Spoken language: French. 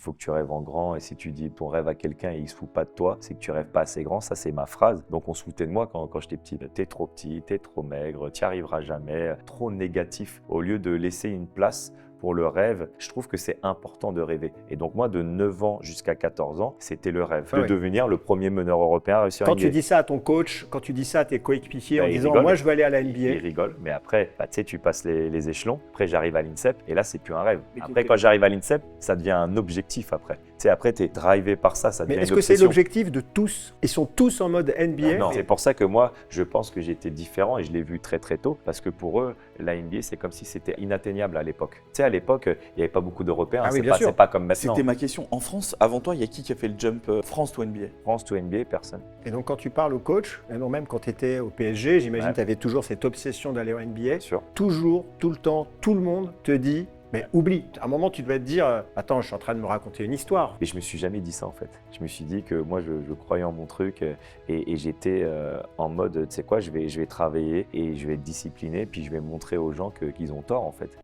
qu'il faut que tu rêves en grand. Et si tu dis ton rêve à quelqu'un et il se fout pas de toi, c'est que tu rêves pas assez grand. Ça, c'est ma phrase. Donc, on se foutait de moi quand j'étais petit, t'es trop maigre, t'y arriveras jamais, trop négatif. Au lieu de laisser une place pour le rêve, je trouve que c'est important de rêver. Et donc moi, de 9 ans jusqu'à 14 ans, c'était le rêve de devenir le premier meneur européen à réussir à Quand NBA. tu dis ça à ton coach, quand tu dis ça à tes coéquipiers en Ils disant rigolent, moi je veux aller à la NBA. Ils rigolent, mais après, tu sais, tu passes les échelons. Après, j'arrive à l'INSEP et là, c'est plus un rêve. Après, quand j'arrive à l'INSEP, ça devient un objectif après. Tu sais, après, tu es drivé par ça, ça devient Mais une est-ce que c'est obsession. l'objectif de tous? Ils sont tous en mode NBA? Non, c'est pour ça que moi, je pense que j'étais différent et je l'ai vu très très tôt parce que pour eux, la NBA, c'est comme si c'était inatteignable à l'époque. Tu sais, à l'époque, il n'y avait pas beaucoup d'Européens, Ah oui, bien c'est sûr. pas comme maintenant. C'était ma question. En France, avant toi, il y a qui a fait le jump France to NBA? France to NBA, personne. Et donc quand tu parles au coach, et non, même quand tu étais au PSG, j'imagine Ouais. que tu avais toujours cette obsession d'aller au NBA. Bien sûr. Toujours, tout le temps, tout le monde te dit mais oublie. À un moment, tu devais te dire attends, je suis en train de me raconter une histoire. Et je me suis jamais dit ça en fait. Je me suis dit que moi je croyais en mon truc et j'étais en mode tu sais quoi, je vais travailler et je vais être discipliné puis je vais montrer aux gens qu'ils ont tort en fait.